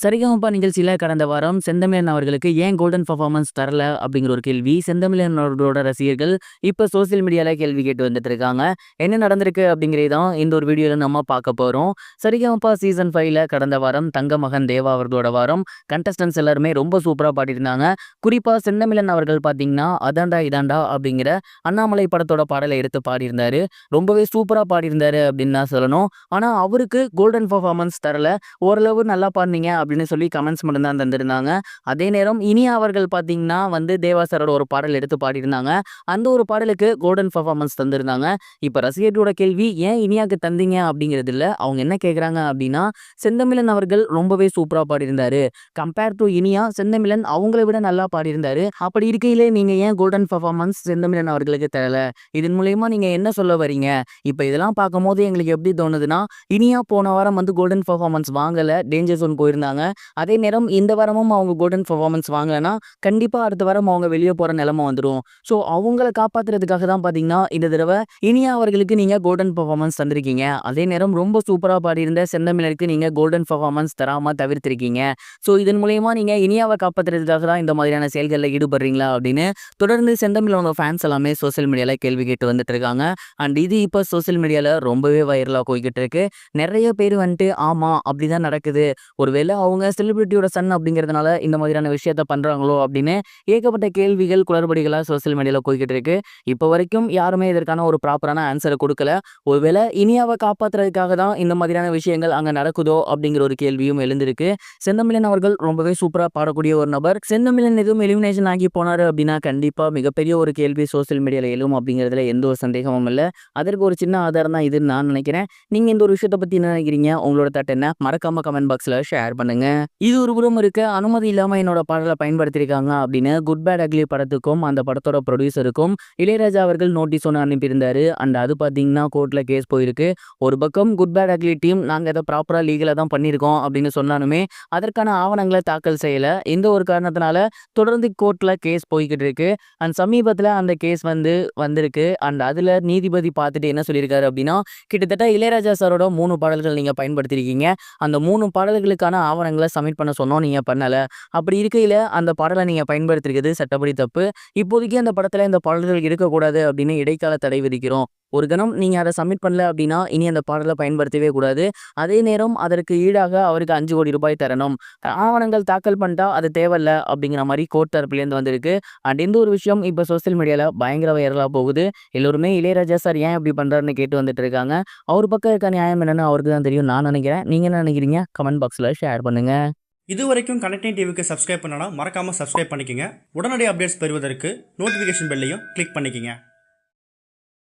சரிகமபா நிகழ்ச்சியில கடந்த வாரம் செந்தமிழன் அவர்களுக்கு ஏன் கோல்டன் பெர்ஃபார்மன்ஸ் தரல அப்படிங்கிற ஒரு கேள்வி செந்தமிழன் அவர்களோட ரசிகர்கள் இப்ப சோசியல் மீடியால கேள்வி கேட்டு வந்துட்டு இருக்காங்க. என்ன நடந்திருக்கு அப்படிங்கிறது தான் இந்த ஒரு வீடியோல நம்ம பார்க்க போறோம். சரிகமபா சீசன் 5ல கடந்த வாரம் தங்க மகன் தேவா அவர்களோட வாரம் கண்டஸ்டன்ஸ் எல்லாருமே ரொம்ப சூப்பரா பாடியிருந்தாங்க. குறிப்பா செந்தமிழன் அவர்கள் பாத்தீங்கன்னா அதாண்டா இதாண்டா அப்படிங்கிற அண்ணாமலை படத்தோட பாடலை எடுத்து பாடியிருந்தாரு. ரொம்பவே சூப்பரா பாடியிருந்தாரு அப்படின்னு தான் சொல்லணும். ஆனா அவருக்கு கோல்டன் பெர்ஃபார்மன்ஸ் தரல. ஓரளவு நல்லா பாடுனீங்க அப்படின்னு சொல்லி கமெண்ட்ஸ் மட்டும் தான் தந்திருந்தாங்க. அதே நேரம் இனியா அவர்கள் பார்த்தீங்கன்னா தேவா சாரோட ஒரு பாடல் எடுத்து பாடியிருந்தாங்க. அந்த ஒரு பாடலுக்கு கோல்டன் பெர்ஃபார்மன்ஸ் தந்திருந்தாங்க. இப்ப ரசிகர்களோட கேள்வி ஏன் இனியாக்கு தந்தீங்க அப்படிங்கிறது இல்ல. அவங்க என்ன கேட்குறாங்க அப்படின்னா, செந்தமிழன் அவர்கள் ரொம்பவே சூப்பரா பாடியிருந்தாரு. கம்பேர் டு இனியா செந்தமிழன் அவங்கள விட நல்லா பாடியிருந்தாரு. அப்படி இருக்கையிலே நீங்க ஏன் கோல்டன் பெர்ஃபார்மன்ஸ் செந்தமிழன் அவர்களுக்கு தரல? இதன் மூலியமா நீங்க என்ன சொல்ல வரீங்க? இப்ப இதெல்லாம் பார்க்கும்போது எங்களுக்கு எப்படி தோணுதுன்னா, இனியா போன வாரம் கோல்டன் பெர்ஃபார்மன்ஸ் வாங்கல. டேஞ்சர் ஜோன் போயிருந்தாங்க. அதே நேரம் இந்த வாரமும் அவங்க கோல்டன் பெர்ஃபார்மன்ஸ் வாங்கலன்னா, கண்டிப்பா அடுத்த வாரம் அவங்க வெளிய போற நிலைமை வந்துரும். ஸோ அவங்கள காப்பாத்துறதுக்காக தான் பார்த்தீங்கன்னா, இந்த தடவ இனியா அவர்களுக்கு நீங்க கோல்டன் பெர்ஃபார்மன்ஸ் தந்திருக்கீங்க. அதே நேரம் ரொம்ப சூப்பரா பாடியிருந்த செந்தமிழருக்கு நீங்க கோல்டன் பெர்ஃபார்மன்ஸ் தராம தவிர்த்திருக்கீங்க. ஸோ இதன் மூலியமா நீங்க இனியாவ காப்பாத்துறதுக்காக தான் இந்த மாதிரியான செயல்கள்ல ஈடுபடுறீங்களா அப்படின்னு தொடர்ந்து செந்தமிழோட ஃபேன்ஸ் எல்லாமே சோசியல் மீடியால கேள்வி கேட்டு வந்துட்டு இருக்காங்க. அண்ட் இது இப்ப சோசியல் மீடியால ரொம்பவே வைரலா போய்கிட்டு இருக்கு. நிறைய பேர் ஆமா அப்படிதான் நடக்குது. ஒருவேளை அவங்க செலிபிரிட்டியோட சன் அப்படிங்கிறதுனால இந்த மாதிரியான விஷயத்த பண்றாங்களோ அப்படின்னு ஏகப்பட்ட கேள்விகள் குளறுபடிகளா சோசியல் மீடியால போய்கிட்டு இருக்கு. இப்போ வரைக்கும் யாருமே இதற்கான ஒரு ப்ராப்பரான ஆன்சரை கொடுக்கல. ஒருவேளை இனியாவை காப்பாத்துறதுக்காக தான் இந்த மாதிரியான விஷயங்கள் அங்க நடக்குதோ அப்படிங்கிற ஒரு கேள்வியும் எழுந்திருக்கு. செந்தமிழன் அவர்கள் ரொம்பவே சூப்பரா பாடக்கூடிய ஒரு நபர். செந்தமிழன் எதுவும் எலிமினேஷன் ஆகி போனாரு அப்படின்னா கண்டிப்பா மிகப்பெரிய ஒரு கேள்வி சோசியல் மீடியால எழும் அப்படிங்கிறதுல எந்த ஒரு சந்தேகமும் இல்லை. அதற்கு ஒரு சின்ன ஆதாரம் தான் இதுன்னு நான் நினைக்கிறேன். நீங்க இந்த ஒரு விஷயத்தை பத்தி என்ன நினைக்கிறீங்க? உங்களோட தாட் என்ன? மறக்காம கமெண்ட் பாக்ஸ்ல ஷேர் பண்ணுங்க. இது ஒரு புறம் இருக்க அனுமதி இல்லாம என்னோட பாடலை பயன்படுத்தியிருக்காங்க அப்படின்னு குட் பேட் அக்லி படத்துக்கும் அந்த படத்தோட ப்ரொடியூசருக்கும் இளையராஜா அவர்கள் நோட்டீஸ் ஒன்று அனுப்பியிருந்தாரு. அண்ட் அது பார்த்தீங்கன்னா கோர்ட்ல கேஸ் போயிருக்கு. ஒரு பக்கம் குட் பேட் அக்லி டீம் நாங்கள் இதை ப்ராப்பரா லீகலாக தான் பண்ணியிருக்கோம் அப்படின்னு சொன்னாலுமே அதற்கான ஆவணங்களை தாக்கல் செய்யல. இந்த ஒரு காரணத்தினால தொடர்ந்து கோர்ட்ல கேஸ் போய்கிட்டு இருக்கு. அண்ட் சமீபத்தில் அந்த கேஸ் வந்திருக்கு. அண்ட் அதுல நீதிபதி பார்த்துட்டு என்ன சொல்லியிருக்காரு அப்படின்னா, கிட்டத்தட்ட இளையராஜா சாரோட 3 பாடல்கள் நீங்க பயன்படுத்தியிருக்கீங்க. அந்த 3 பாடல்களுக்கான ஆவணங்களை சப்மிட் பண்ண சொன்னோம், நீங்க பண்ணல. அப்படி இருக்கையில அந்த பாடலை நீங்க பயன்படுத்திருக்கிறது சட்டப்படி தப்பு. இப்போதைக்கு அந்த படத்துல இந்த பாடல்கள் இருக்கக்கூடாது அப்படின்னு இடைக்கால தடை விதிக்கிறோம். ஒரு கணம் நீங்க அதை சப்மிட் பண்ணல அப்படின்னா இனி அந்த பாடலை பயன்படுத்தவே கூடாது. அதே நேரம் அதற்கு ஈடாக அவருக்கு 5 கோடி ரூபாய் தரணும். ஆவணங்கள் தாக்கல் பண்ணிட்டா அது தேவையில்ல அப்படிங்கிற மாதிரி கோர்ட் தரப்புலேருந்து வந்திருக்கு. அண்ட் இந்த ஒரு விஷயம் இப்போ சோசியல் மீடியால பயங்கர வைரலா போகுது. எல்லோருமே இளையராஜா சார் ஏன் இப்படி பண்றாருன்னு கேட்டு வந்துட்டு இருக்காங்க. அவர் பக்கம் இருக்க நியாயம் என்னன்னு அவருக்கு தான் தெரியும் நான் நினைக்கிறேன். நீங்க என்ன நினைக்கிறீங்க? கமெண்ட் பாக்ஸ்ல ஷேர் பண்ணுங்க. இது வரைக்கும் கனெக்டிங் டிவிக்கு சப்ஸ்கிரைப் பண்ணனா மறக்காம சப்ஸ்கிரைப் பண்ணிக்கங்க. உடனடி அப்டேட்ஸ் பெறுவதற்கு நோட்டிஃபிகேஷன் பெல்லையும் கிளிக் பண்ணிக்கங்க.